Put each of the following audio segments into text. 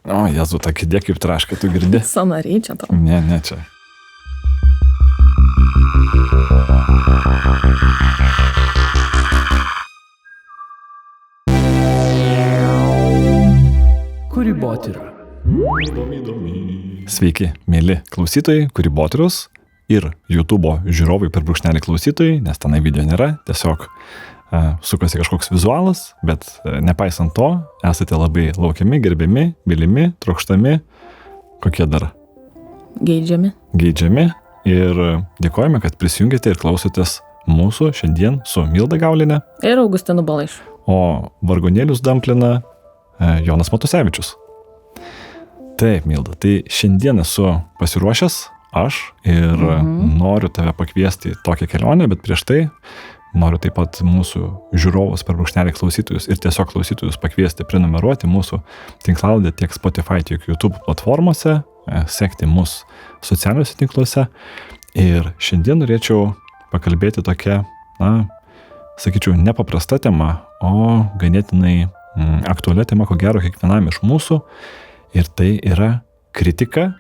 O, Jezu, ta kėdė kaip traška, tu girdi? Sanariai čia tau. Ne, čia. Kūrybotyra. Sveiki, mėly klausytojai, Kūrybotyros ir YouTube'o žiūrovai per brūkšnelį klausytojai, nes tenai video nėra, tiesiog sukasi kažkoks vizualas, bet nepaisant to, esate labai laukiami, gerbiami, mylimi, trokštami, kokie dar? Geidžiami. Geidžiami ir dėkojame, kad prisijungėte ir klausotės mūsų šiandien su Milda Gaulinė. Ir Augustinu Balaišu. O vargonėlius damplina Jonas Matusevičius. Taip, Milda, tai šiandien esu pasiruošęs aš ir noriu tave pakviesti į tokią kelionę, bet prieš tai noriu taip pat mūsų žiūrovus per brūkšnelį klausytojus ir tiesiog klausytojus pakviesti prenumeruoti mūsų tinklalaidę tiek Spotify, tiek YouTube platformose, sekti mus socialiniuose tinkluose. Ir šiandien norėčiau pakalbėti tokia, sakyčiau, nepaprasta tema, o ganėtinai aktualia tema, ko gero, kiekvienam iš mūsų. Ir tai yra kritika,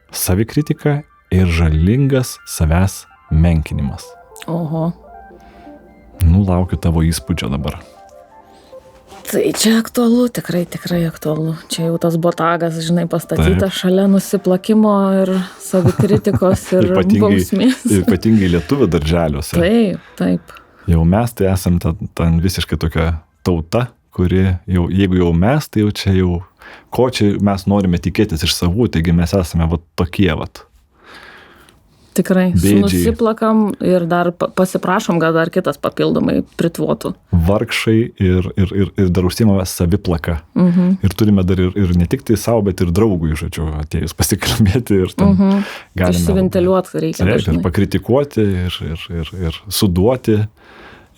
savikritika ir žalingas savęs menkinimas. Oho. Laukiu tavo įspūdžio dabar. Tai čia aktualu, tikrai aktualu. Čia jau tas botagas, žinai, pastatytas šalia nusiplakimo ir savikritikos ir bausmės. Ypatingai lietuvių darželiuose. Taip. Jau mes tai esam ten visiškai tokia tauta, kuri jau, jeigu jau mes, tai jau ko čia mes norime tikėtis iš savų, taigi mes esame tokie. Tikrai, Bėdžiai. nusiplakam ir dar pasiprašom, gal dar kitas papildomai pritvotų. Vargšai ir dar užsiimame saviplaką. Ir turime dar ir ne tik tai savo, bet ir draugui, žodžiu, atėjus pasikalbėti ir ten galime išsiventiliuoti reikia dažnai. Ir pakritikuoti, ir suduoti,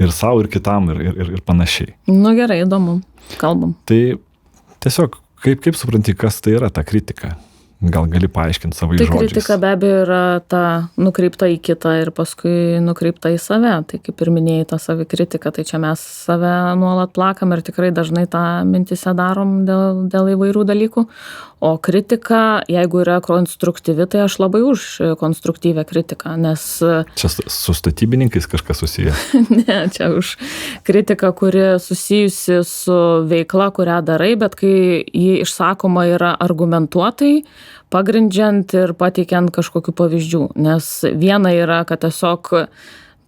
ir savo, ir kitam, ir panašiai. Gerai, įdomu, kalbam. Tai tiesiog, kaip supranti, kas tai yra ta kritika? Gal gali paaiškinti savo žodžiais? Tai kritika be abejo yra ta nukreipta į kitą ir paskui nukreipta į save. Tai kaip ir minėjai, ta savikritika, tai čia mes save nuolat plakam ir tikrai dažnai tą mintyse darom dėl įvairių dalykų. O kritika, jeigu yra konstruktyvi, tai aš labai už konstruktyvę kritiką, nes... Čia su statybininkais kažkas susiję? Ne, čia už kritiką, kuri susijusi su veikla, kurią darai, bet kai ji išsakoma yra argumentuotai, pagrindžiant ir pateikiant kažkokių pavyzdžių. Nes viena yra, kad tiesiog,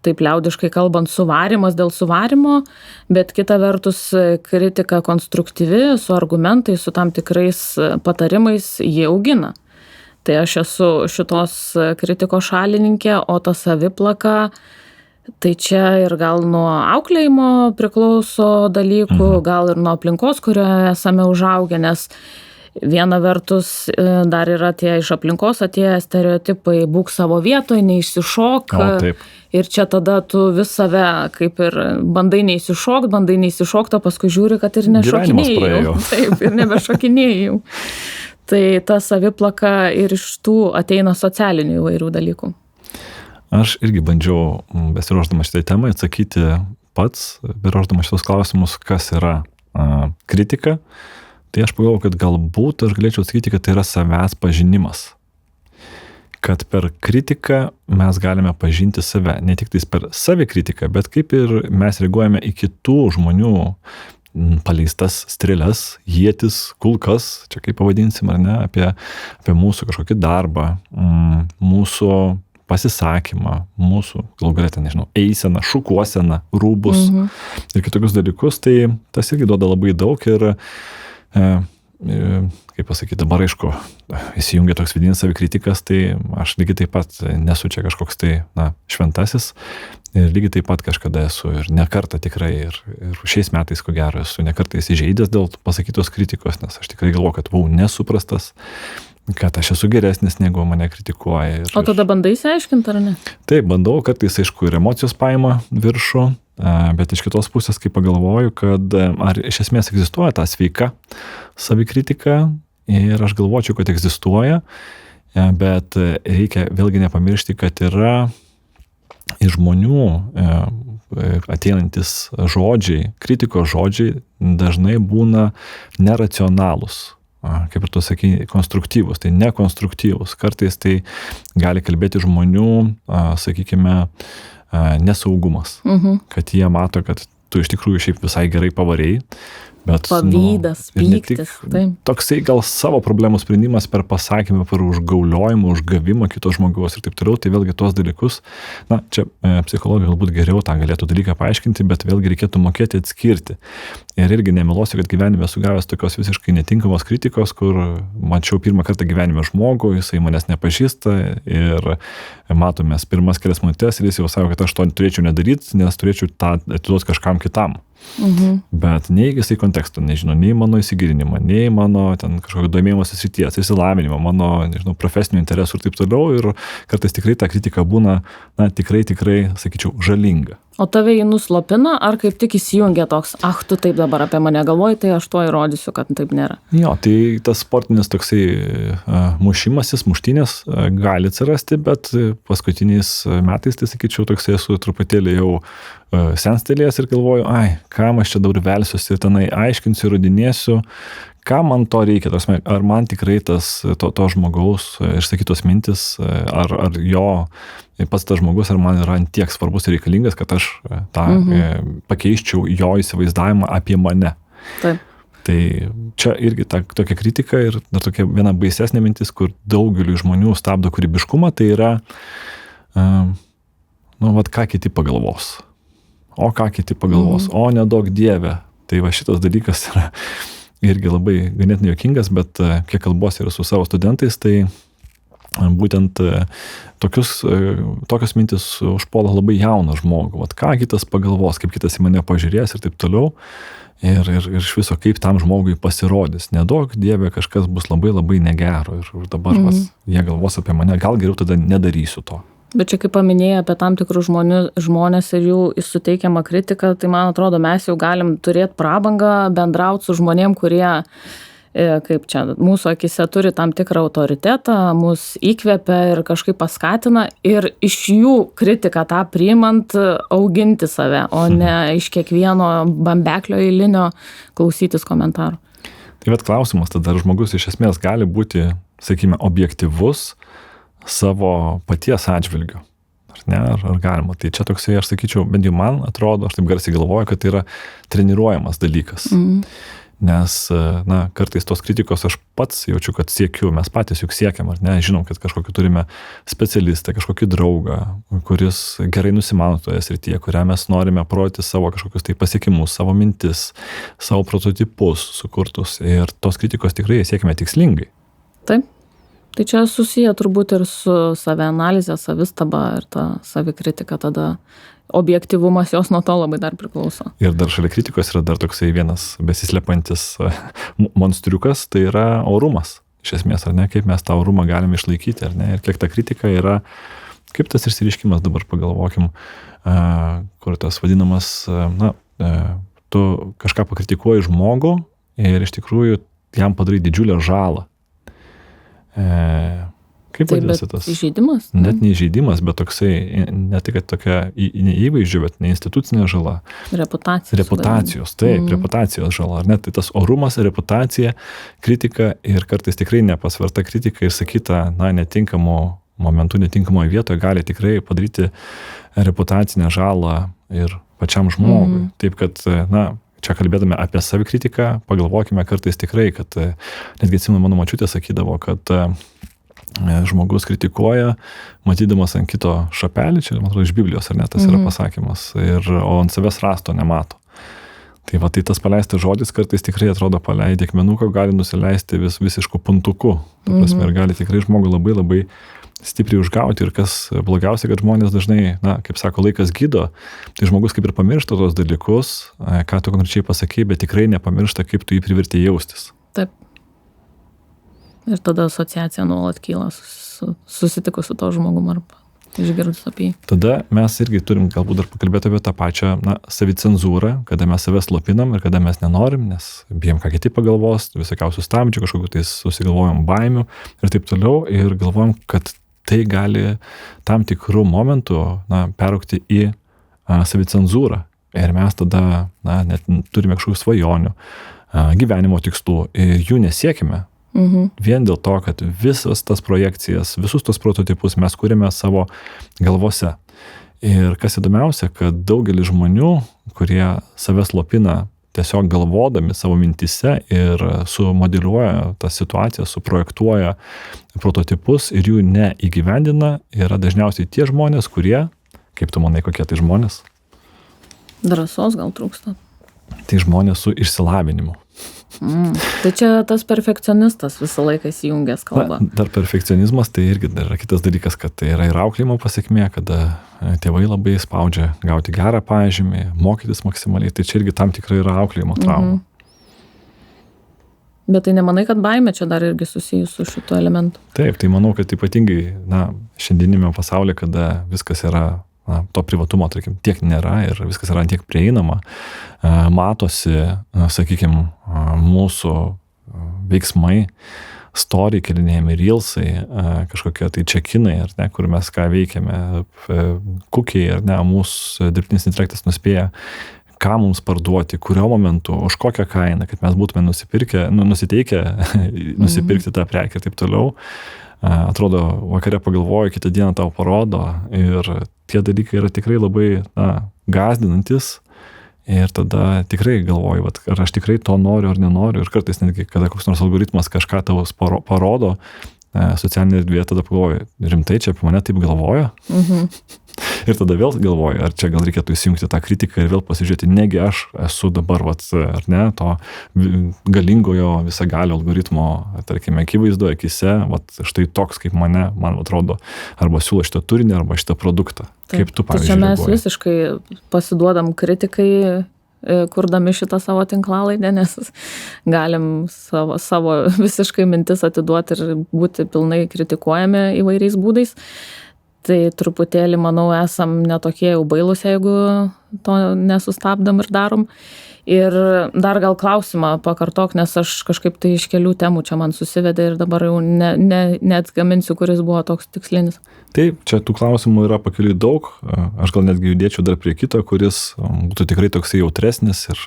taip liaudiškai kalbant, suvarimas dėl suvarimo, bet kita vertus kritika konstruktyvi, su argumentais, su tam tikrais patarimais jie augina. Tai aš esu šitos kritikos šalininkė, o ta saviplaka, tai čia ir gal nuo auklėjimo priklauso dalykų, gal ir nuo aplinkos, kurioje esame užaugę, nes viena vertus dar yra tie iš aplinkos atėję stereotipai, būk savo vietoje, neišsišok. Ir čia tada tu vis save kaip ir bandai neįsišokti, o paskui žiūri, kad ir nešokinėjau. Taip, ir nebešokinėjau. Tai ta saviplaka ir iš tų ateina socialinių įvairių dalykų. Aš irgi bandžiau, besiruošdama šitai temai, atsakyti pats, besiruošdama šitos klausimus, kas yra kritika. Tai aš pagalvojau, kad galbūt aš galėčiau atsakyti, kad tai yra savęs pažinimas. Kad per kritiką mes galime pažinti save. Ne tik tais per savikritiką, bet kaip ir mes reaguojame į kitų žmonių paleistas strėles, ietis, kulkas, čia kaip pavadinsim, ar ne, apie mūsų kažkokį darbą, mūsų pasisakymą, mūsų, gal galėtų, nežinau, eiseną, šukuoseną, rūbus ir kitokius dalykus. Tai tas irgi duoda labai daug ir kaip pasakyti, dabar aišku, įsijungia toks vidinis savikritikas, tai aš lygiai taip pat nesu čia kažkoks tai, šventasis ir lygiai taip pat kažkada esu ir ne kartą tikrai ir šiais metais, ko gero, esu ne kartą įsižeidęs dėl pasakytos kritikos, nes aš tikrai galvoju, kad buvau nesuprastas, kad aš esu geresnis, negu mane kritikuoja. O tada bandai išsiaiškinti, ar ne? Taip, bandau, kartais, aišku, ir emocijos paima viršų, bet iš kitos pusės, kai pagalvoju, kad ar iš esmės egzistuoja ta sveika savikritika ir aš galvočiau, kad egzistuoja, bet reikia vėlgi nepamiršti, kad yra iš žmonių ateinantis žodžiai, kritikos žodžiai dažnai būna neracionalūs. kaip ir tu sakai, konstruktyvus, tai nekonstruktyvus. Kartais tai gali kalbėti žmonių, sakykime, nesaugumas. Kad jie mato, kad tu iš tikrųjų šiaip visai gerai pavarėjai. Bet, pavydas, pyktis. Toksai gal savo problemų sprendimas per pasakymą, per užgauliojimą, užgavimą kito žmogaus ir taip toliau, tai vėlgi tuos dalykus, čia psichologai galbūt geriau tą galėtų dalyką paaiškinti, bet vėlgi reikėtų mokėti atskirti. Ir irgi nemilosiu, kad gyvenime sugavęs tokios visiškai netinkamos kritikos, kur mačiau pirmą kartą gyvenime žmogų, jisai manęs nepažįsta ir matomės pirmas kelias minutės ir jis jau sako, kad aš to turėčiau nedaryti, nes turėčiau tą atiduoti kažkam kitam. Bet nei jisai konteksto nežino, nei mano įsigilinimą, nei mano ten kažkokio domėjimosi srities, išsilavinimo, mano, nežinau, profesinių interesų ir taip toliau. Ir kartais tikrai ta kritika būna, tikrai, sakyčiau, žalinga. O tave jį nuslopina, ar kaip tik įsijungia toks, tu taip dabar apie mane galvoji, tai aš to įrodysiu, kad taip nėra? Jo, tai tas sportinis toksai mušimasis, muštynės gali atsirasti, bet paskutiniais metais, tai sakyčiau, toksai esu truputėlį jau senstelėjęs ir galvoju, kam aš čia dabar velsiuosi ir tenai aiškinsiu, įrodinėsiu, ką man to reikia, ar man tikrai to žmogaus išsakytos mintis, ar jo pats tas žmogus, ar man yra tiek svarbus ir reikalingas, kad aš tą pakeiščiau jo įsivaizdavimą apie mane. Taip. Tai čia irgi tokia kritika ir dar tokia viena baisesnė mintis, kur daugeliu žmonių stabdo kūrybiškumą, tai yra, ką kiti pagalvos. O ką kiti pagalvos, o nedaug dieve. Tai va šitas dalykas yra irgi labai ganėtinai juokingas, bet kiek kalbuosi ir su savo studentais, tai būtent tokios mintis užpuola labai jauną žmogų. Ką kitas pagalvos, kaip kitas į mane pažiūrės ir taip toliau. Ir iš viso kaip tam žmogui pasirodys. Nedaug dieve kažkas bus labai labai negero. Ir dabar jie galvos apie mane, gal geriau tada nedarysiu to. Bet čia kaip paminėjai apie tam tikrus žmonės ir jų suteikiamą kritiką, tai man atrodo, mes jau galim turėti prabangą bendrauti su žmonėm, kurie, kaip čia, mūsų akise turi tam tikrą autoritetą, mus įkvepia ir kažkaip paskatina ir iš jų kritiką tą priimant auginti save, o ne iš kiekvieno bambeklio eilinio klausytis komentarų. Tai bet klausimas, tada žmogus iš esmės gali būti, sakykime, objektyvus savo paties atžvilgiu. Ar galima? Tai čia toksai, aš sakyčiau, bent jau man atrodo, aš taip garsiai galvoju, kad tai yra treniruojamas dalykas. Nes, kartais tos kritikos aš pats jaučiu, kad siekiu, mes patys juk siekiam, ar ne? Žinom, kad kažkokį turime specialistą, kažkokį draugą, kuris gerai nusimano toje srityje, kurią mes norime parodyti savo kažkokius tai pasiekimus, savo mintis, savo prototipus sukurtus. Ir tos kritikos tikrai siekime tikslingai. Taip. Tai čia susiję turbūt ir su savianalizė, savistaba ir ta savikritika, tada objektyvumas jos nuo to labai dar priklauso. Ir dar šalia kritikos yra dar toksai vienas besislepantis monstriukas, tai yra orumas. Iš esmės, ar ne, kaip mes tą orumą galime išlaikyti, ar ne, ir kiek ta kritika yra, kaip tas išsireiškimas dabar pagalvokim, kur tas vadinamas, tu kažką pakritikuoji žmogų ir iš tikrųjų jam padarai didžiulę žalą. Kaip vadinasi tas? Įžeidimas? Net ne įžeidimas, bet toksai, ne tik tokia ne įvaizdžio, bet ne institucinė žala. Reputacijos, taip, reputacijos žala. Ar net tai tas orumas, reputacija, kritika ir kartais tikrai nepasverta kritika ir sakyta, netinkamų momentų, netinkamoje vietoje gali tikrai padaryti reputacinę žalą ir pačiam žmogui. Taip, kad, čia kalbėdami apie savikritiką, pagalvokime kartais tikrai, kad netgi atsimenu, mano močiutė sakydavo, kad žmogus kritikuoja, matydamas ant kito šapelį, čia, man atrodo, iš Biblijos, ar ne, tas yra pasakymas, o ant savęs rasto nemato. Tai va, tai tas paleistas žodis kartais tikrai atrodo paleidė akmenuką, gali nusileisti visišku puntuku. Ta prasme, ir gali tikrai žmogų labai labai stipriai užgauti ir kas blogiausia, kad žmonės dažnai, kaip sako, laikas gydo, tai žmogus kaip ir pamiršta tos dalykus, ką tu konkrečiai pasakei, bet tikrai nepamiršta, kaip tu jį privertė jaustis. Taip. Ir tada asociacija nuolat kyla susitikus su to žmogum arba išgirdus apie jį. Tada mes irgi turim galbūt dar pakalbėti apie tą pačią savicenzūrą, kada mes save slopinam ir kada mes nenorim, nes bijom, ką kiti pagalvos, visokiausių stabdžių, kažkokiu tai susigalvojom baimių ir taip toliau ir galvojam, kad tai gali tam tikrų momentų peraugti į savicenzūrą. Ir mes tada net turime kažkokių svajonių, gyvenimo tikslų ir jų nesiekime. Vien dėl to, kad visas tas projekcijas, visus tos prototipus mes kūrėme savo galvose. Ir kas įdomiausia, kad daugelis žmonių, kurie save slopina tiesiog galvodami savo mintise ir sumodeliuoja tą situaciją, suprojektuoja prototipus ir jų neįgyvendina, yra dažniausiai tie žmonės, kurie, kaip tu manai, kokie tai žmonės? Drąsos gal trūksta. Tai žmonės su išsilavinimu. Tai čia tas perfekcionistas visą laiką įsijungęs kalba. Dar perfekcionizmas, tai irgi dar yra kitas dalykas, kad tai yra ir auklėjimo pasekmė, kada tėvai labai spaudžia gauti gerą pažymį, mokytis maksimaliai, tai čia irgi tam tikrai yra auklėjimo trauma. Bet tai nemanai, kad baimė čia dar irgi susijus su šituo elementu? Taip, tai manau, kad ypatingai šiandieniniame pasaulyje, kada viskas yra to privatumo, tarkim, tiek nėra ir viskas yra tiek prieinama, matosi, sakykime, mūsų veiksmai, story kelinėjami, reelsai, kažkokie tai check-inai, ar ne, kur mes ką veikiame, kukiai, ar ne, mūsų dirbtinis intelektas nuspėja, ką mums parduoti, kurio momentu, už kokią kainą, kad mes būtume nusiteikę nusipirkti tą prekę ir taip toliau. Atrodo, vakare pagalvoju, kitą dieną tau parodo ir tie dalykai yra tikrai labai gąsdinantis ir tada tikrai galvoju, ar aš tikrai to noriu ar nenoriu ir kartais netgi, kada koks nors algoritmas kažką tau parodo socialinėje erdvėje, tada pagalvoju, rimtai čia apie mane taip galvoja? Ir tada vėl galvoju, ar čia gal reikėtų įsijungti tą kritiką ir vėl pasižiūrėti, negi aš esu dabar, ar ne, to galingojo visagalio algoritmo, tarkime, akivaizdoje, akise, štai toks kaip man atrodo, arba siūlo šitą turinį, arba šitą produktą. Taip, kaip tu, pavyzdžiui, čia mes visiškai pasiduodam kritikai, kurdami šitą savo tinklalaidę, nes galim savo visiškai mintis atiduoti ir būti pilnai kritikuojami įvairiais būdais. Tai truputėlį, manau, esam netokie jau bailūs, jeigu to nesustabdam ir darom. Ir dar gal klausimą pakartok, nes aš kažkaip tai iš kelių temų čia man susivedė ir dabar jau neatgaminsiu, kuris buvo toks tikslinis. Taip, čia tų klausimų yra pakeliui daug. Aš gal netgi judėčiau dar prie kito, kuris būtų tikrai toksai jautresnis ir,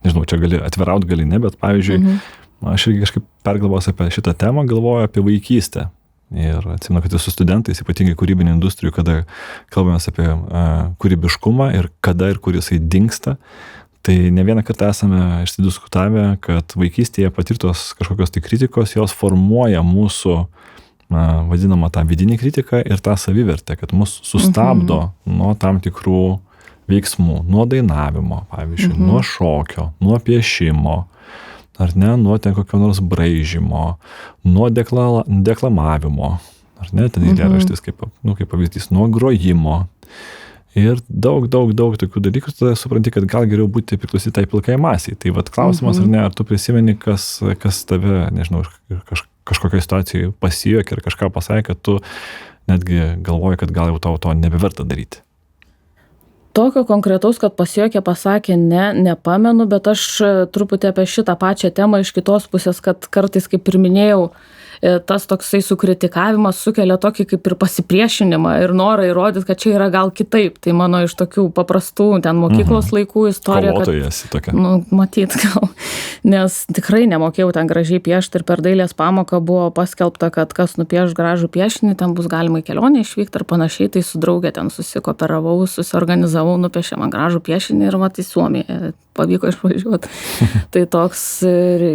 nežinau, čia gali atviraut, gali ne, bet pavyzdžiui, aš irgi kažkaip pergalvos apie šitą temą, galvoju apie vaikystę. Ir atsimenu, kad su studentais, ypatingai kūrybinių industrijų, kada kalbame apie kūrybiškumą ir kada ir kur jisai dingsta, tai ne vieną kartą esame išsidiskutavę, kad vaikystėje patirtos kažkokios tai kritikos, jos formuoja mūsų vadinamą tą vidinį kritiką ir tą savivertę, kad mus sustabdo nuo tam tikrų veiksmų, nuo dainavimo, pavyzdžiui, nuo šokio, nuo piešimo, ar ne, nuo ten kokio nors braižymo, nuo deklamavimo, ar ne, ten eilėraštis kaip pavyzdys, nuo grojimo. Ir daug tokių dalykų, tada supranti, kad gal geriau būti priklausyti tai pilkai masiai. Tai klausimas, ar ne, ar tu prisimeni, kas tave, nežinau, kažkokiai situacijai pasijuokė ir kažką pasakė, kad tu netgi galvoji, kad gal jau tau to nebeverta daryti. Tokio konkretaus, kad pasijuokė, pasakė, nepamenu, bet aš truputį apie šitą pačią temą iš kitos pusės, kad kartais, kaip ir minėjau, tas toksai sukritikavimas sukelia tokį kaip ir pasipriešinimą ir norą įrodyti, kad čia yra gal kitaip. Tai mano iš tokių paprastų ten mokyklos laikų istorija. Kovotojas tokia. Matyt gal, nes tikrai nemokėjau ten gražiai piešti ir per dailės pamoką buvo paskelbta, kad kas nupieš gražų piešinį, ten bus galima į kelionę išvykti ar panašiai, tai su draugė ten susikooperavau, susiorganizavau, nupiešė man gražų piešinį ir į Suomiją pavyko išvažiuoti. Tai toks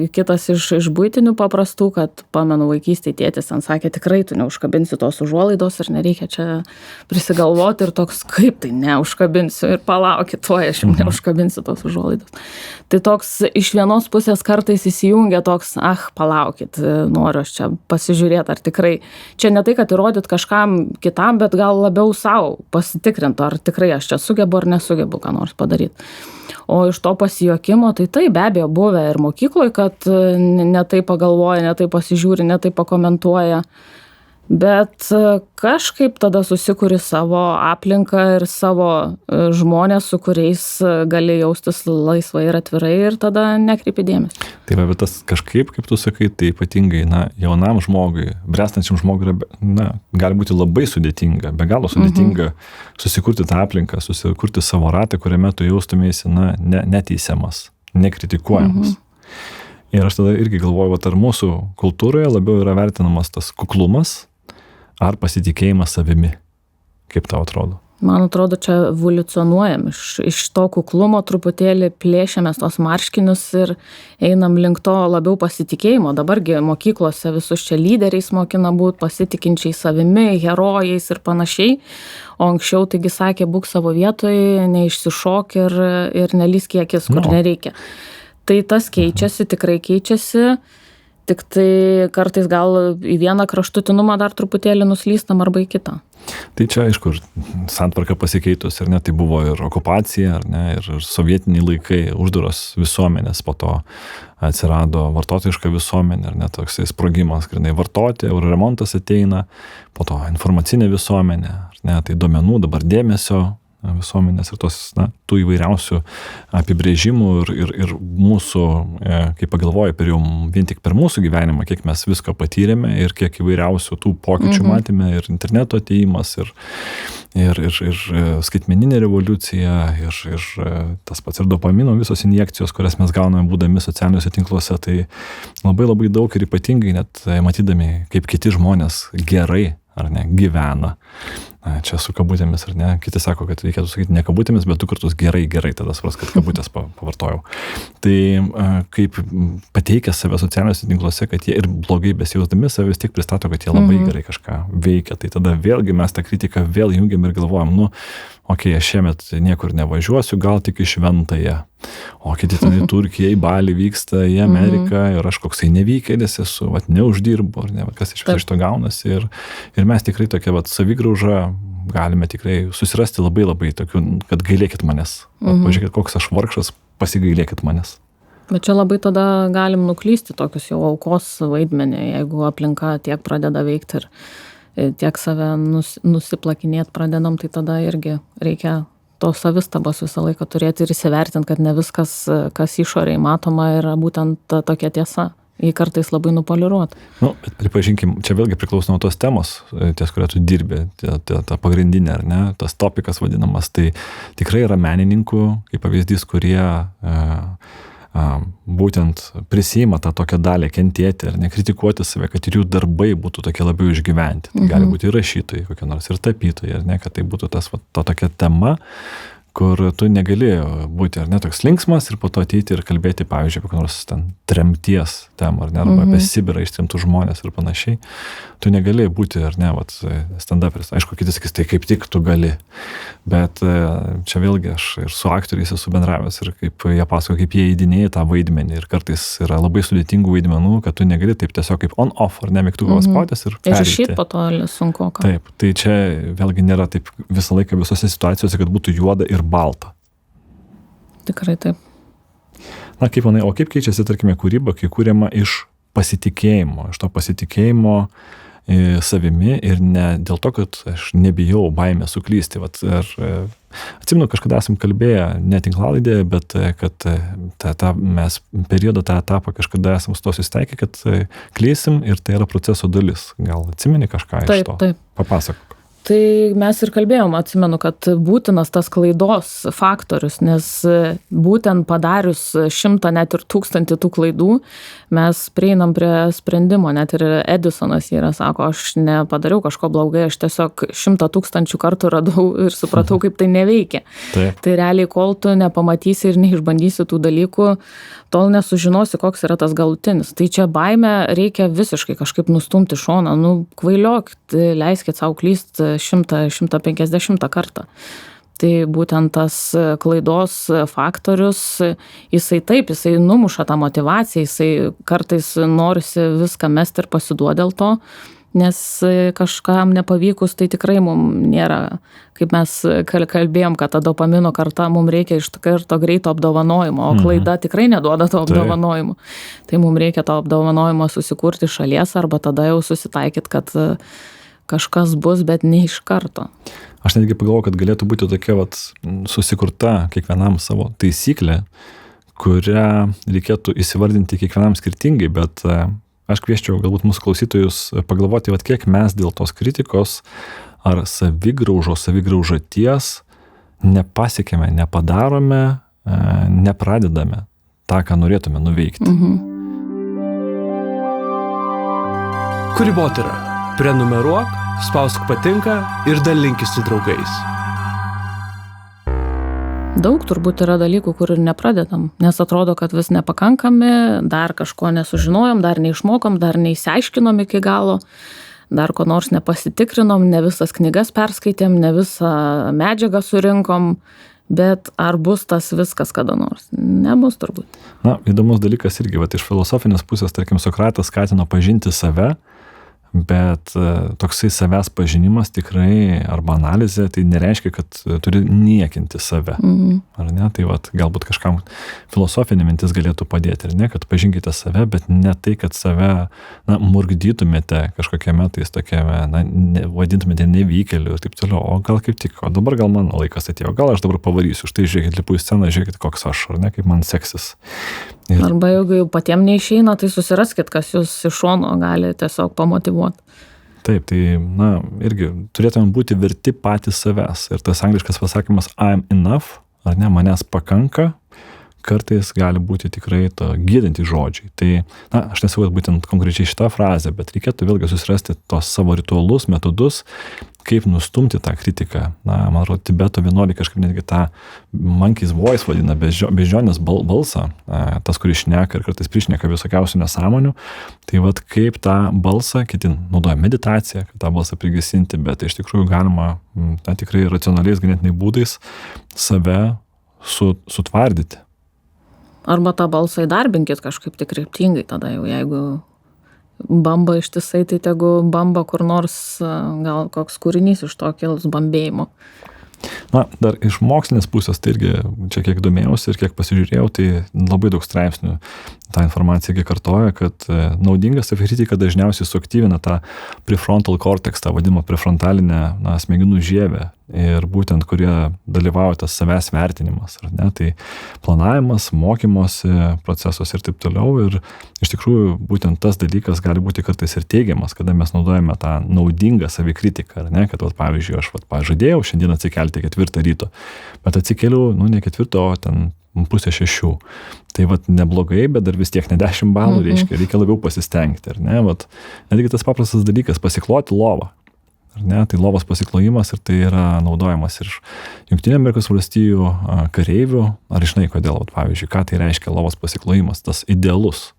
kitas iš buitinių paprastų, kad pamenu vaikystėje tėtis ten sakė, tikrai tu neužkabinsi tos užuolaidos ir nereikia čia prisigalvoti ir toks, kaip tai neužkabinsiu ir palaukit, aš jau neužkabinsiu tos užuolaidos. Tai toks iš vienos pusės kartais įsijungia toks, palaukit, noriu aš čia pasižiūrėti, ar tikrai, čia ne tai, kad įrodyt kažkam kitam, bet gal labiau savo pasitikrinti, ar tikrai aš čia sugebu ar nesugebu ką nors padaryti. O iš to pasijuokimo, tai be abejo buvę ir mokykloje, kad ne tai pagalvoja, ne tai pasižiūri, ne tai pakomentuoja. Bet kažkaip tada susikuri savo aplinką ir savo žmonės, su kuriais gali jaustis laisvai ir atvirai ir tada nekreipi dėmesio. Tai va, bet tas kažkaip, kaip tu sakai, tai ypatingai jaunam žmogui, bręstančiam žmogui gali būti labai sudėtinga, be galo sudėtinga susikurti tą aplinką, susikurti savo ratą, kuriame tu jaustumėsi neteisiamas, nekritikuojamas. Ir aš tada irgi galvoju, ar mūsų kultūroje labiau yra vertinamas tas kuklumas ar pasitikėjimas savimi. Kaip tau atrodo? Man atrodo, čia evoliucionuojam. Iš to kuklumo truputėlį plėšiamės tos marškinius ir einam link to labiau pasitikėjimo. Dabargi mokyklose visus čia lyderiais mokina būti pasitikinčiais savimi, herojais ir panašiai. O anksčiau, taigi sakė, būk savo vietoje, neišsišok ir nelysk į akis, kur nereikia. Tai tas keičiasi, tikrai keičiasi, tik tai kartais gal į vieną kraštutinumą dar truputėlį nuslystam arba į kitą. Tai čia, aišku, santvarka pasikeitus, ir ne, tai buvo ir okupacija, ar ne, ir sovietiniai laikai, uždaros visuomenės, po to atsirado vartotojiška visuomenė, ar ne, toksai sprogimas, grinai vartoti, euroremontas ateina, po to informacinė visuomenė, ar ne, tai duomenų, dabar dėmesio visuomenės ir tos, tų įvairiausių apibrėžimų ir mūsų, kai pagalvoju, vien tik per mūsų gyvenimą, kiek mes visko patyrėme ir kiek įvairiausių tų pokyčių matėme, ir interneto atėjimas, ir skaitmeninė revoliucija, ir tas pats ir dopamino visos injekcijos, kurias mes gauname būdami socialiniuose tinkluose, tai labai labai daug ir ypatingai net matydami, kaip kiti žmonės gerai, ar ne, gyvena. Čia su kabutėmis, ar ne, kiti sako, kad reikėtų sakyti ne kabutėmis, bet 2 kartus gerai, tada supras, kad kabutės pavartojau. Tai kaip pateikia save socialiniuose tinkluose, kad jie ir blogai besijausdami save vis tiek pristato, kad jie labai gerai kažką veikia, tai tada vėlgi mes tą kritiką vėl jungiam ir galvojam, okei, aš šiemet niekur nevažiuosiu, gal tik į Šventąją. O kiti ten į Turkiją, į Balį vyksta, į Ameriką, ir aš koksai nevykėlis esu, neuždirbu, ar ne, kas iš to gaunasi. Ir mes tikrai tokia savigrauža galime tikrai susirasti labai labai tokių, kad gailėkit manęs. Pažiūrėkit, koks aš vargšas, pasigailėkit manęs. Bet čia labai tada galim nuklysti tokius jau aukos vaidmenį, jeigu aplinka tiek pradeda veikti ir tiek save nusiplakinėti pradedam, tai tada irgi reikia tos savistabos visą laiką turėti ir įsivertinti, kad ne viskas, kas išoriai matoma, yra būtent tokia tiesa. Jį kartais labai nupoliruot. Bet pripažinkim, čia vėlgi priklauso nuo tos temos, ties kurią tu dirbi, ta pagrindinė, ar ne, tas topikas vadinamas, tai tikrai yra menininkų, kaip pavyzdys, kurie būtent prisima tą tokią dalį kentėti ir nekritikuoti save, kad ir jų darbai būtų tokie labiau išgyventi. Tai gali būti ir rašytojai, kokie nors ir tapytojai, ar ne, kad tai būtų ta tokia tema, kur tu negali būti, ar ne, toks linksmas ir po to ateiti ir kalbėti, pavyzdžiui, apie nors ten tremties temą, ar ne, arba apie Sibirą ištremtų žmonės ir panašiai. Tu negali būti, ar ne, stand-uperis. Aišku, kiti sakys, tai kaip tik tu gali. Bet čia vėlgi aš ir su aktoriais esu bendravęs ir kaip jie pasako, kaip jie įdinėja tą vaidmenį. Ir kartais yra labai sudėtingų vaidmenų, kad tu negali taip tiesiog kaip on-off, ar ne, mygtuko spaudęs ir pereiti. Ir išeit po to sunku. Taip, tai čia vėlgi nėra taip visą laiką visose situacijose, kad būtų juoda ir balta. Tikrai taip. Kaip manai, o kaip keičiasi, tarkime, kūryba, kai kūriama iš pasitikėjimo, iš to pasitikėjimo savimi ir ne dėl to, kad aš nebijau baimę suklysti. Atsimenu, kažkada esam kalbėję, ne tinklalaidėje, bet kad mes periodą, tą etapą kažkada esam su to susitaikę, kad klysim ir tai yra proceso dalis. Gal atsimeni kažką iš to? Taip. Papasakok. Tai mes ir kalbėjom, atsimenu, kad būtinas tas klaidos faktorius, nes būtent padarius 100, net ir 1000 tų klaidų, mes prieinam prie sprendimo, net ir Edisonas yra, sako, aš nepadariau kažko blogai, aš tiesiog 100 000 kartų radau ir supratau, kaip tai neveikia. Taip. Tai realiai, kol tu nepamatysi ir neišbandysi tų dalykų, tol nesužinosi, koks yra tas galutinis. Tai čia baimę reikia visiškai kažkaip nustumti šoną, kvailiok, leiskit savo klyst 100-150 kartą. Tai būtent tas klaidos faktorius, jisai numuša tą motyvaciją, jisai kartais norisi viską mesti ir pasiduoti dėl to, nes kažkam nepavykus, tai tikrai mums nėra, kaip mes kalbėjom, kad ta dopamino karta mums reikia iš karto greito apdovanojimo, o klaida tikrai neduoda to apdovanojimo. Tai mums reikia to apdovanojimo susikurti šalies arba tada jau susitaikyti, kad kažkas bus, bet ne iš karto. Aš netgi pagalvoju, kad galėtų būti tokia susikurta kiekvienam savo taisyklė, kurią reikėtų įsivardinti kiekvienam skirtingai, bet aš kvieščiau galbūt mūsų klausytojus pagalvoti, kiek mes dėl tos kritikos ar savigraužaties nepasiekėme, nepadarome, nepradedame tą, ką norėtume nuveikti. Kūrybotyra. Prenumeruok, spausk patinka ir dalinkis su draugais. Daug turbūt yra dalykų, kur ir nepradedam, nes atrodo, kad vis nepakankami, dar kažko nesužinojom, dar neišmokom, dar neįsiaiškinom iki galo, dar ko nors nepasitikrinom, ne visas knygas perskaitėm, ne visą medžiagą surinkom, bet ar bus tas viskas kada nors? Nebus turbūt. Na, įdomus dalykas irgi, iš filosofinės pusės, tarkim, Sokratas skatino pažinti save, bet toksai savęs pažinimas tikrai, arba analizė, tai nereiškia, kad turi niekinti save. Ar ne? Tai galbūt kažkam filosofinė mintis galėtų padėti, ar ne? Kad pažinkite save, bet ne tai, kad save murgdytumėte kažkokiame tais tokiame, vadintumėte nevykėliu ir taip toliau. O gal kaip tik, o dabar gal mano laikas atėjo, gal aš dabar pavarysiu, štai žiūrėkit, lipu į sceną, žiūrėkit, koks aš, ar ne, kaip man seksis. Arba jeigu jau patiem neišeina, tai susiraskit, kas jūs iš šono gali tiesiog pamotyvuoti. Taip, tai, irgi turėtume būti verti patys savęs. Ir tas angliškas pasakymas I'm enough, ar ne, manęs pakanka, kartais gali būti tikrai to gydantys žodžiai. Tai, aš nesakau būtent konkrečiai šitą frazę, bet reikėtų vėlgi susirasti tos savo ritualus, metodus, kaip nustumti tą kritiką. Man atrodo, Tibeto vienuoliai kažkaip netgi tą monkey's voice vadina, beždžionės balsą, tas, kuris šneka ir kartais prišneka visokiausių nesąmonių. Tai kaip tą balsą, kiti naudoja meditaciją, kad tą balsą prigesinti, bet iš tikrųjų galima tikrai racionaliais ganėtinai būdais save sutvardyti. Arba tą balsą įdarbinkit kažkaip tik kryptingai, tada jau jeigu bamba ištisai, tai tegu bamba kur nors, gal koks kūrinys iš to kils bambėjimo. Dar iš mokslinės pusės, tai irgi čia kiek domėjausi ir kiek pasižiūrėjau, tai labai daug straipsnių tą informaciją kartoja, kad naudinga savikritika dažniausiai suaktyvina tą prefrontal cortex, tą vadimą prefrontalinę smegenų žievę, ir būtent kurie dalyvauja tas savęs vertinimas, ar ne, tai planavimas, mokymosi procesos ir taip toliau, ir iš tikrųjų būtent tas dalykas gali būti kartais ir teigiamas, kada mes naudojame tą naudingą savikritiką, ar ne, kad pavyzdžiui, aš pažadėjau šiandien atsikelti 4 ryto, bet atsikeliu, ne 4, o ten 5:30. Tai neblogai, bet dar vis tiek ne 10 balų, reikia labiau pasistengti, ar ne, netgi tas paprastas dalykas, pasikloti lovą. Ar ne? Tai lovos pasiklojimas, ir tai yra naudojamas ir Jungtinių Amerikos valstijų kareivių. Ar žinai, kodėl, pavyzdžiui, ką tai reiškia lovos pasiklojimas, tas idealus?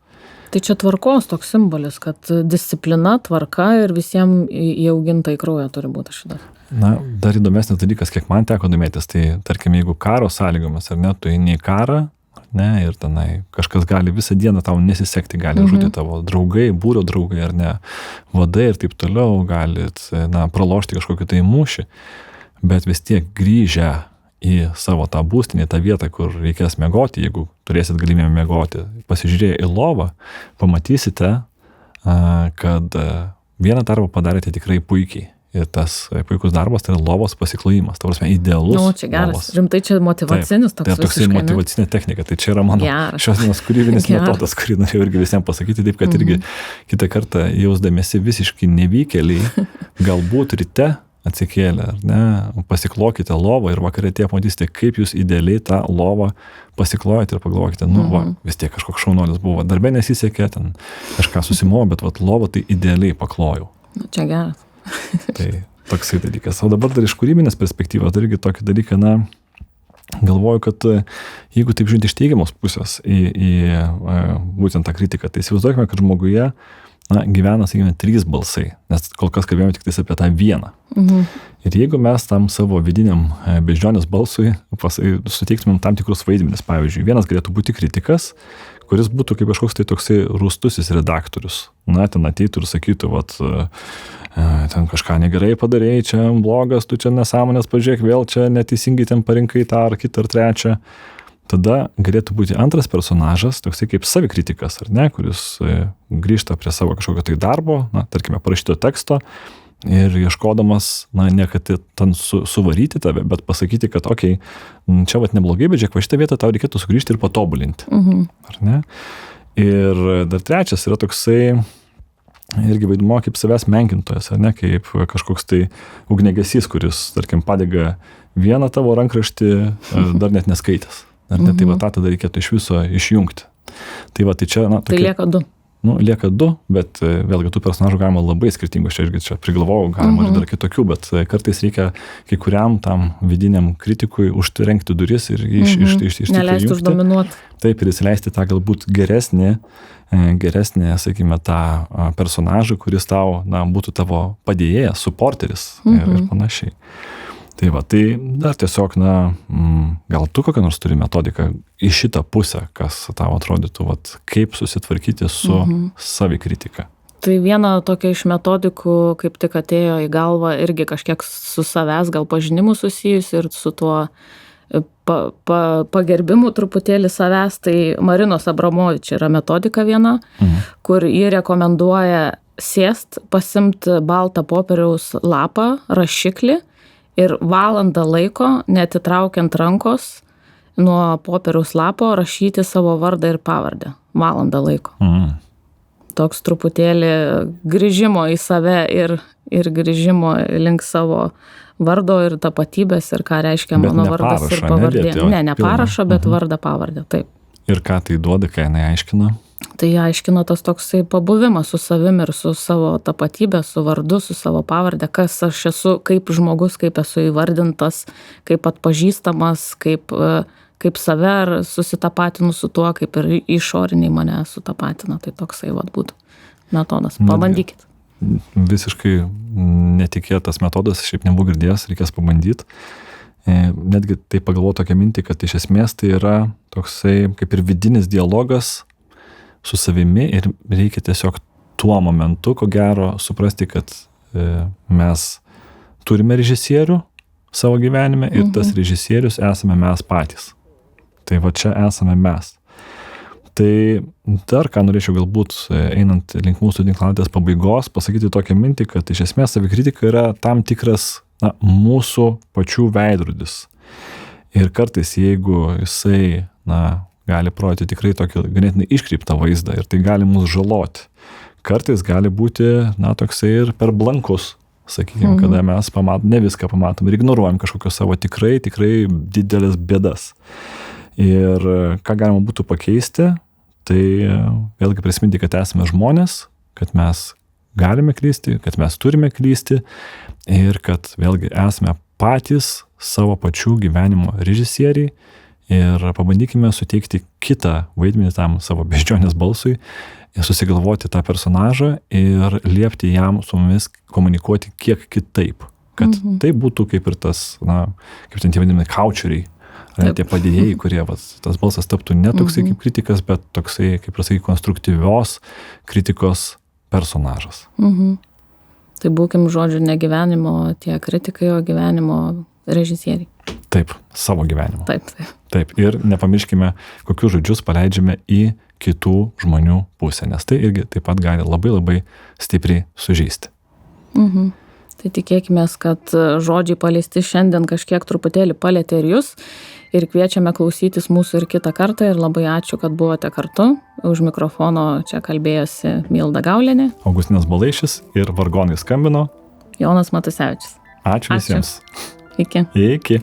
Tai čia tvarkos toks simbolis, kad disciplina, tvarka ir visiems įauginta į kraują turi būti šitas. Dar įdomesnis dalykas, kiek man teko domėtis, tai tarkim, jeigu karo sąlygomis, ar ne, tu eini į karą, ne, ir tenai kažkas gali visą dieną tau nesisekti, gali žudyti tavo draugai, būrio draugai, ar ne, vadai ir taip toliau, galit, pralošti kažkokį tai mūšį, bet vis tiek grįžę į savo tą būstinį, tą vietą, kur reikės miegoti, jeigu turėsit galimybę miegoti, pasižiūrėję į lovą, pamatysite, kad vieną darbą padarėte tikrai puikiai. Ir tas puikus darbas, tai yra lovos pasiklaujimas, ta prasme, idealus. Čia geras, lovos. Rimtai čia motyvacinis toks. Tai toksai motyvacinė technika, tai čia yra mano šios dienos kūrybinis metodas, kurį norėjau irgi visiems pasakyti, taip kad irgi kitą kartą jausdamėsi visiškai nevykėliai, galbūt ryte atsikėlę, ar ne, pasiklokite lovą ir vakarė tie pamatysite, kaip jūs idealiai tą lovą pasiklojate ir pagalvokite, vis tiek kažkoks šaunuolis buvo, darbė nesisekė, ten kažką susimovė, bet lovą tai idealiai paklojau. Čia geras. Tai toksai dalykas. O dabar dar iš kūrybinės perspektyvos, dar irgi tokį dalyką, galvoju, kad jeigu taip žiūrint iš teigiamos pusės į būtent tą kritiką, tai įsivaizduokime, kad žmoguje gyvena, sakykime, 3 balsai, nes kol kas kalbėjome tik apie tą vieną. Ir jeigu mes tam savo vidiniam beždžionės balsui suteiktumėm tam tikrus vaidmenis, pavyzdžiui, vienas galėtų būti kritikas, kuris būtų kaip kažkoks tai toksai rūstusis redaktorius. Ten ateitų ir sakytų, ten kažką negerai padarėjai, čia blogas, tu čia nesąmonės, pažiūrėk, vėl čia neteisingai ten parinkai tą ar kitą ar trečią. Tada galėtų būti antras personažas, toksai kaip savikritikas, ar ne, kuris grįžta prie savo kažkokio tai darbo, tarkime, parašyto teksto ir ieškodamas, ne kad ten suvaryti tave, bet pasakyti, kad okei, čia neblogai, bet žiūrėk, šitą vietą tau reikėtų sugrįžti ir patobulinti. Ar ne? Ir dar trečias yra toksai irgi vaidmuo kaip savęs menkintojas, ar ne, kaip kažkoks tai ugniagesys, kuris, tarkim, padega vieną tavo rankraštį dar net neskaitęs. Ar ne, tai tą tada reikėtų iš viso išjungti. Tai čia, Tai lieka 2. lieka 2, bet vėlgi tų personažų galima labai skirtingų, čia prigalvojau, galima ir dar kitokių, bet kartais reikia kai kuriam tam vidiniam kritikui užtrenkti duris ir iš neleisti uždominuoti. Taip, ir įsileisti tą galbūt geresnį, sakykime, tą personažą, kuris tau, būtų tavo padėjėjas, suporteris ir panašiai. Tai va, tai dar tiesiog, gal tu kokią nors turi metodiką į šitą pusę, kas tau atrodytų, kaip susitvarkyti su savikritika? Tai viena tokia iš metodikų, kaip tik atėjo į galvą, irgi kažkiek su savęs gal pažinimu susijus ir su tuo pagerbimu truputėlį savęs, tai Marinos Abramovič yra metodika viena, kur jį rekomenduoja sėst, pasimt baltą popieriaus lapą, rašiklį, ir valandą laiko, neatitraukiant rankos nuo popieriaus lapo, rašyti savo vardą ir pavardę. Valandą laiko. Toks truputėlį grįžimo į save ir grįžimo link savo vardo ir tapatybės ir ką reiškia mano vardas ir pavardė. Ne parašą, bet vardą pavardę, taip. Ir ką tai duoda, kai jinai aiškina? Tai aiškina tas toksai pabuvimas su savim ir su savo tapatybė, su vardu, su savo pavardė, kas aš esu, kaip žmogus, kaip esu įvardintas, kaip atpažįstamas, kaip save ar susitapatinu su tuo, kaip ir išoriniai mane sutapatina. Tai toksai būtų metodas. Pabandykit. Visiškai netikėtas metodas, šiaip nebuvau girdėjęs, reikės pabandyti. Netgi tai pagalvoju tokią mintį, kad iš esmės tai yra toksai kaip ir vidinis dialogas su savimi ir reikia tiesiog tuo momentu, ko gero, suprasti, kad mes turime režisierių savo gyvenime ir tas režisierius esame mes patys. Tai va čia esame mes. Tai dar ką norėčiau galbūt, einant link mūsų tinklalaidės pabaigos, pasakyti tokią mintį, kad iš esmės savikritika yra tam tikras mūsų pačių veidrodis. Ir kartais, jeigu jisai, gali parodyti tikrai tokį ganėtinai iškreiptą vaizdą ir tai gali mus žaloti. Kartais gali būti, toksai ir per blankus, sakykime, kada mes ne viską pamatom ir ignoruojam kažkokios savo tikrai didelės bėdas. Ir ką galima būtų pakeisti, tai vėlgi prisiminti, kad esame žmonės, kad mes galime klysti, kad mes turime klysti ir kad vėlgi esame patys savo pačių gyvenimo režisieriai. Ir pabandykime suteikti kitą vaidmenį tam savo beždžionės balsui ir susigalvoti tą personažą ir liepti jam su mumis komunikuoti kiek kitaip. Kad tai būtų kaip ir tas, kaip ten tie vadinami kaučeriai, tie padėjėjai, kurie tas balsas taptų ne toksai kaip kritikas, bet toksai, kaip ir sakai, konstruktyvios kritikos personažas. Tai būkim žodžiu ne gyvenimo tie kritikai, o gyvenimo režisieriai. Taip, savo gyvenimo. Taip. Ir nepamirškime, kokius žodžius paleidžiame į kitų žmonių pusę, nes tai irgi taip pat gali labai stipriai sužeisti. Tai tikėkime, kad žodžiai paleisti šiandien kažkiek truputėlį palietė ir jūs ir kviečiame klausytis mūsų ir kitą kartą ir labai ačiū, kad buvote kartu. Už mikrofono čia kalbėjosi Milda Gaulienė, Augustinas Balaišis ir vargonai skambino Jonas Matusevičius. Ačiū visiems. Iki.